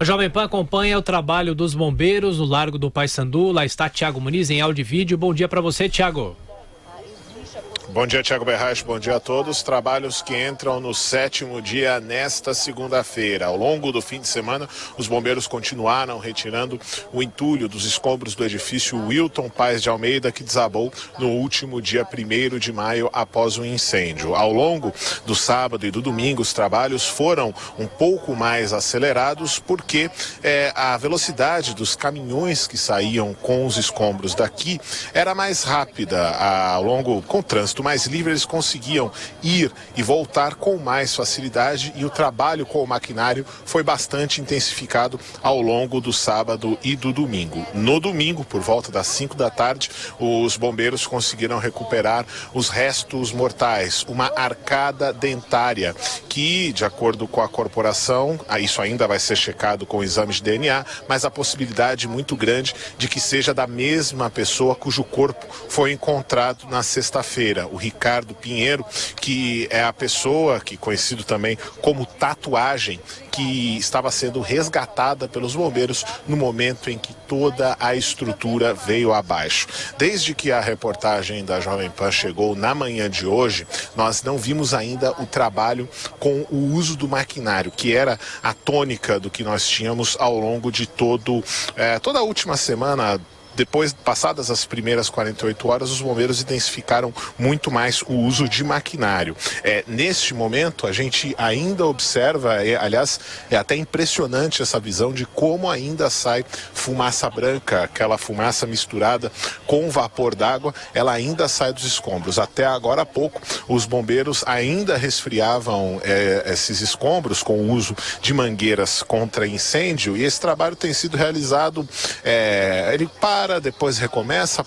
A Jovem Pan acompanha o trabalho dos bombeiros no Largo do Paissandu. Lá está Thiago Muniz em áudio e vídeo. Bom dia para você, Thiago. Bom dia, Thiago Berrache, bom dia a todos. Trabalhos que entram no 7º dia nesta segunda-feira. Ao longo do fim de semana, os bombeiros continuaram retirando o entulho dos escombros do edifício Wilton Paes de Almeida, que desabou no último dia 1º de maio após um incêndio. Ao longo do sábado e do domingo, os trabalhos foram um pouco mais acelerados porque a velocidade dos caminhões que saíam com os escombros daqui era mais rápida. Ao longo, com o trânsito mais livre, eles conseguiam ir e voltar com mais facilidade e o trabalho com o maquinário foi bastante intensificado ao longo do sábado e do domingo. No domingo, por volta das 5 da tarde, os bombeiros conseguiram recuperar os restos mortais, uma arcada dentária que, de acordo com a corporação, isso ainda vai ser checado com exames de DNA, mas a possibilidade muito grande de que seja da mesma pessoa cujo corpo foi encontrado na sexta-feira. O Ricardo Pinheiro, que é a pessoa que conhecido também como Tatuagem, que estava sendo resgatada pelos bombeiros no momento em que toda a estrutura veio abaixo. Desde que a reportagem da Jovem Pan chegou na manhã de hoje, nós não vimos ainda o trabalho com o uso do maquinário, que era a tônica do que nós tínhamos ao longo de toda a última semana. Depois, passadas as primeiras 48 horas, os bombeiros intensificaram muito mais o uso de maquinário. Neste momento, a gente ainda observa, aliás, é até impressionante essa visão de como ainda sai fumaça branca, aquela fumaça misturada com vapor d'água, ela ainda sai dos escombros. Até agora há pouco, os bombeiros ainda resfriavam esses escombros com o uso de mangueiras contra incêndio e esse trabalho tem sido realizado, ele depois recomeça,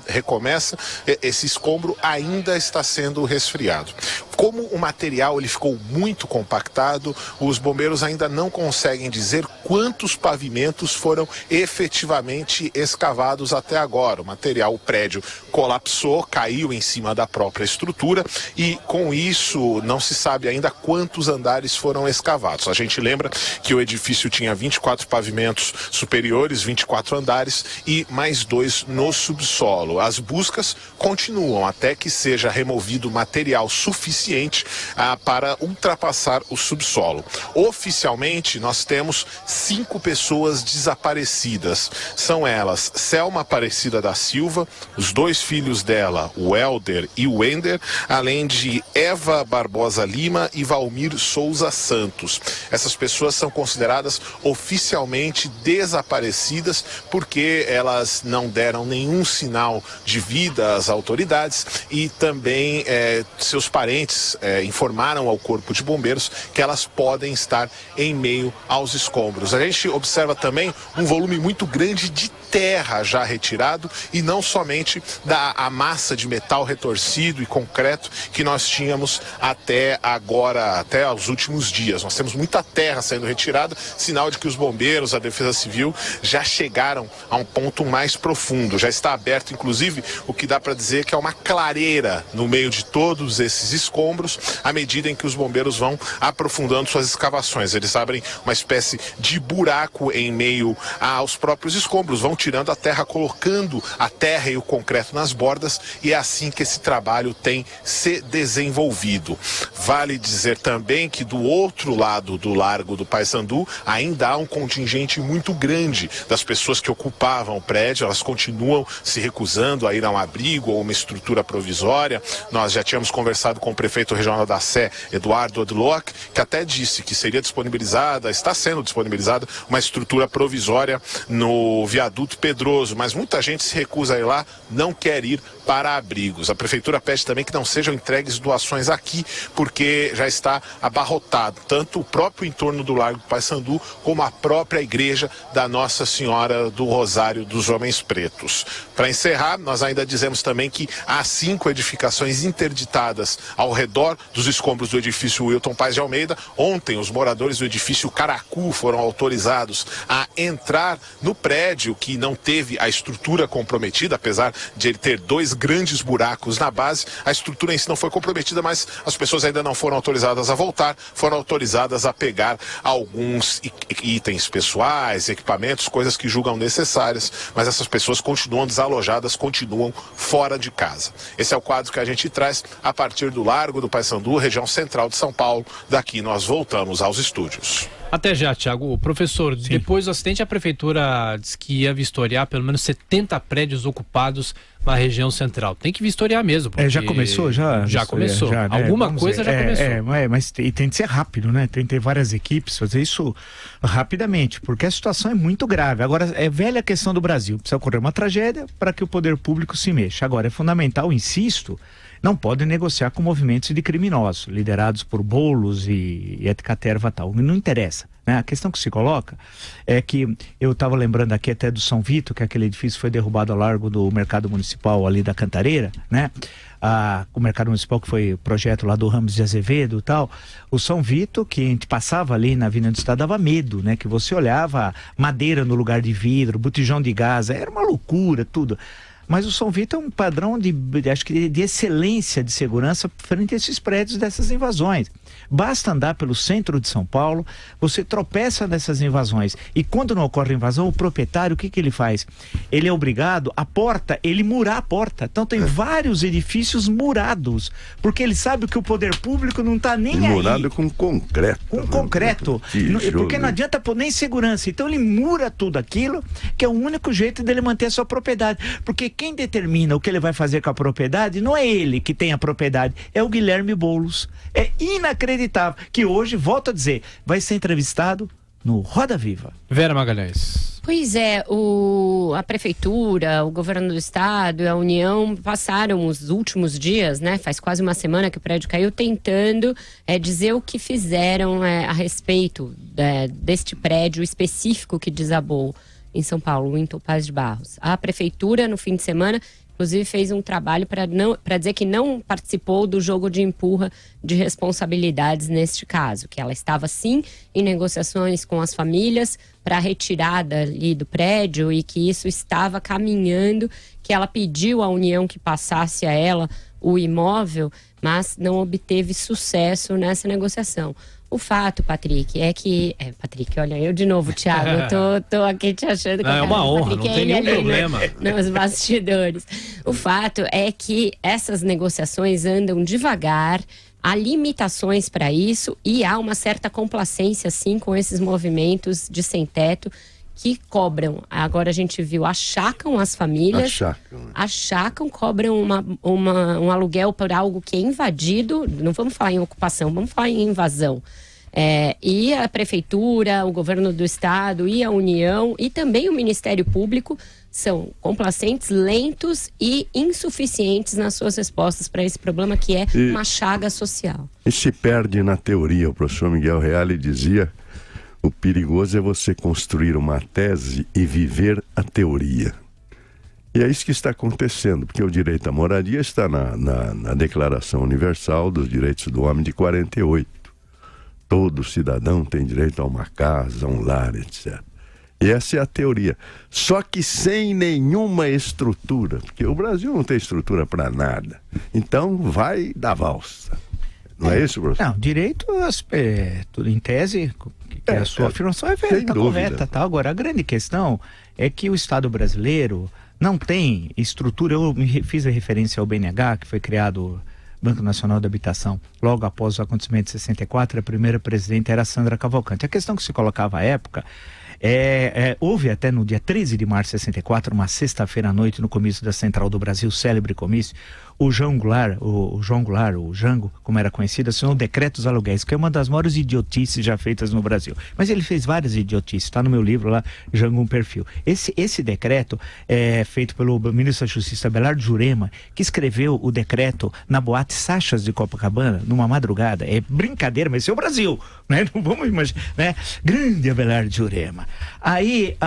recomeça, esse escombro ainda está sendo resfriado. Como o material ele ficou muito compactado, os bombeiros ainda não conseguem dizer quantos pavimentos foram efetivamente escavados até agora. O prédio colapsou, caiu em cima da própria estrutura e com isso não se sabe ainda quantos andares foram escavados. A gente lembra que o edifício tinha 24 pavimentos superiores, 24 andares e mais 2 no subsolo. As buscas continuam até que seja removido material suficiente para ultrapassar o subsolo. Oficialmente, nós temos 5 pessoas desaparecidas. São elas Selma Aparecida da Silva, os 2 filhos dela, o Helder e o Wender, além de Eva Barbosa Lima e Valmir Souza Santos. Essas pessoas são consideradas oficialmente desaparecidas porque elas não deram nenhum sinal de vida às autoridades e também seus parentes informaram ao Corpo de Bombeiros que elas podem estar em meio aos escombros. A gente observa também um volume muito grande de terra já retirado e não somente a massa de metal retorcido e concreto que nós tínhamos até agora, até os últimos dias. Nós temos muita terra sendo retirada, sinal de que os bombeiros, a Defesa Civil já chegaram a um ponto mais profundo. Já está aberto, inclusive, o que dá para dizer que é uma clareira no meio de todos esses escombros, à medida em que os bombeiros vão aprofundando suas escavações. Eles abrem uma espécie de buraco em meio aos próprios escombros, vão tirando a terra, colocando a terra e o concreto nas bordas e é assim que esse trabalho tem se desenvolvido. Vale dizer também que do outro lado do Largo do Paissandu ainda há um contingente muito grande das pessoas que ocupavam o prédio, elas continuam se recusando a ir a um abrigo ou uma estrutura provisória. Nós já tínhamos conversado com o prefeito regional da Sé, Eduardo Odlock, que até disse que seria disponibilizada, está sendo disponibilizada uma estrutura provisória no viaduto Pedroso, mas muita gente se recusa a ir lá, não quer ir para abrigos. A prefeitura pede também que não sejam entregues doações aqui, porque já está abarrotado, tanto o próprio entorno do Largo do Paissandu, como a própria igreja da Nossa Senhora do Rosário dos Homens Pretos. Para encerrar, nós ainda dizemos também que há 5 edificações interditadas ao redor redor dos escombros do edifício Wilton Paes de Almeida. Ontem, os moradores do edifício Caracu foram autorizados a entrar no prédio que não teve a estrutura comprometida, apesar de ele ter 2 grandes buracos na base. A estrutura em si não foi comprometida, mas as pessoas ainda não foram autorizadas a voltar, foram autorizadas a pegar alguns itens pessoais, equipamentos, coisas que julgam necessárias, mas essas pessoas continuam desalojadas, continuam fora de casa. Esse é o quadro que a gente traz a partir do Largo do Paissandu, região central de São Paulo. Daqui nós voltamos aos estúdios. Até já, Tiago. Professor, sim, depois do acidente, a prefeitura disse que ia vistoriar pelo menos 70 prédios ocupados na região central. Tem que vistoriar mesmo. Já começou? Já começou. Já, né? Alguma coisa já começou. Mas tem que ser rápido, né? Tem que ter várias equipes, fazer isso rapidamente, porque a situação é muito grave. Agora, é velha questão do Brasil. Precisa ocorrer uma tragédia para que o poder público se mexa. Agora, é fundamental, insisto, não podem negociar com movimentos de criminosos, liderados por bolos e etcaterva tal. Não interessa, né? A questão que se coloca é que, eu estava lembrando aqui até do São Vito, que aquele edifício foi derrubado ao largo do Mercado Municipal ali da Cantareira, né? O Mercado Municipal, que foi projeto lá do Ramos de Azevedo e tal. O São Vito, que a gente passava ali na Avenida do Estado, dava medo, né? Que você olhava madeira no lugar de vidro, botijão de gás, era uma loucura, tudo. Mas o São Vito é um padrão acho que de excelência de segurança frente a esses prédios dessas invasões. Basta andar pelo centro de São Paulo, você tropeça nessas invasões. E quando não ocorre invasão, o proprietário, o que ele faz? Ele é obrigado, ele murar a porta. Então tem vários edifícios murados, porque ele sabe que o poder público não está nem aí. Murado com concreto. Com concreto. Porque não adianta pôr nem segurança. Então ele mura tudo aquilo, que é o único jeito dele manter a sua propriedade. Porque quem determina o que ele vai fazer com a propriedade não é ele que tem a propriedade, é o Guilherme Boulos. É inacreditável que hoje, volto a dizer, vai ser entrevistado no Roda Viva. Vera Magalhães. Pois é, a prefeitura, o governo do estado e a União passaram os últimos dias, né? Faz quase uma semana que o prédio caiu, tentando dizer o que fizeram a respeito deste prédio específico que desabou em São Paulo, o Wilton Paes de Barros. A prefeitura, no fim de semana, inclusive fez um trabalho para dizer que não participou do jogo de empurra de responsabilidades neste caso, que ela estava sim em negociações com as famílias para a retirada ali do prédio e que isso estava caminhando, que ela pediu à União que passasse a ela o imóvel, mas não obteve sucesso nessa negociação. O fato, Patrick, é que... Patrick, olha, eu de novo, Thiago, eu tô aqui te achando que... Não, é uma honra, não tem nenhum problema. Nos bastidores. O fato é que essas negociações andam devagar, há limitações para isso e há uma certa complacência, sim, com esses movimentos de sem-teto que cobram. Agora a gente viu, achacam as famílias, achacam, cobram um aluguel por algo que é invadido, não vamos falar em ocupação, vamos falar em invasão. E a prefeitura, o governo do estado e a União e também o Ministério Público são complacentes, lentos e insuficientes nas suas respostas para esse problema que é uma chaga social. E se perde na teoria. O professor Miguel Reale dizia: o perigoso é você construir uma tese e viver a teoria. E é isso que está acontecendo, porque o direito à moradia está na Declaração Universal dos Direitos do Homem de 48. Todo cidadão tem direito a uma casa, a um lar, etc. E essa é a teoria. Só que sem nenhuma estrutura, porque o Brasil não tem estrutura para nada. Então vai da valsa. Não é isso, professor? Não, direito, tudo em tese, que a sua afirmação está correta. Tá? Agora, a grande questão é que o Estado brasileiro não tem estrutura. Eu fiz a referência ao BNH, que foi criado, Banco Nacional de Habitação, logo após o acontecimento de 64, a primeira presidente era Sandra Cavalcante. A questão que se colocava à época houve até no dia 13 de março de 64, uma sexta-feira à noite, no comício da Central do Brasil, célebre comício, o João Goulart, o Jango, como era conhecido, assinou o decreto dos aluguéis, que é uma das maiores idiotices já feitas no Brasil. Mas ele fez várias idiotices, está no meu livro lá, Jango, um perfil. Esse decreto é feito pelo ministro da Justiça, Abelardo Jurema, que escreveu o decreto na boate Sachas de Copacabana, numa madrugada. É brincadeira, mas esse é o Brasil, né? Não vamos imaginar, né? Grande Abelardo Jurema. Aí,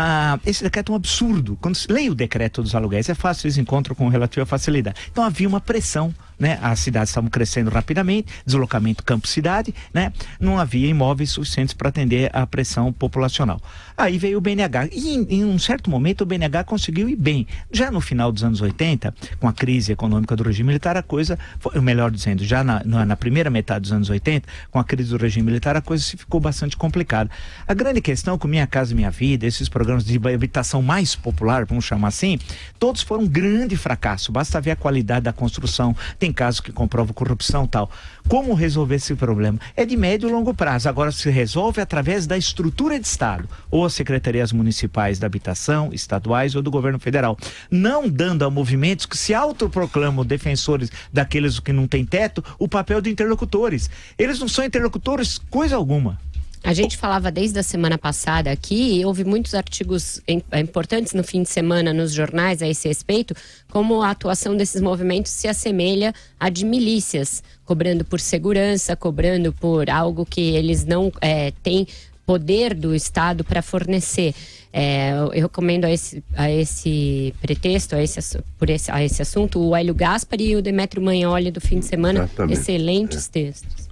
esse decreto é um absurdo. Quando se lê o decreto dos aluguéis, é fácil, eles encontram com relativa facilidade. Então havia uma pressão né? As cidades estavam crescendo rapidamente, deslocamento campo-cidade, né? Não havia imóveis suficientes para atender a pressão populacional. Aí veio o BNH e em um certo momento o BNH conseguiu ir bem. Já no final dos anos 80, com a crise econômica do regime militar, a coisa, melhor dizendo, já na primeira metade dos anos 80, com a crise do regime militar, a coisa se ficou bastante complicada. A grande questão com Minha Casa Minha Vida, esses programas de habitação mais popular, vamos chamar assim, todos foram um grande fracasso. Basta ver a qualidade da construção, tem casos que comprovam corrupção e tal. Como resolver esse problema? É de médio e longo prazo. Agora se resolve através da estrutura de Estado, ou as secretarias municipais da habitação, estaduais ou do governo federal, não dando a movimentos que se autoproclamam defensores daqueles que não têm teto, o papel de interlocutores. Eles não são interlocutores coisa alguma. A gente falava desde a semana passada aqui, e houve muitos artigos importantes no fim de semana nos jornais a esse respeito, como a atuação desses movimentos se assemelha à de milícias, cobrando por segurança, cobrando por algo que eles não têm poder do Estado para fornecer. Eu recomendo a esse pretexto, a esse assunto, o Hélio Gaspari e o Demétrio Magnoli do fim de semana. Exatamente. Excelentes textos.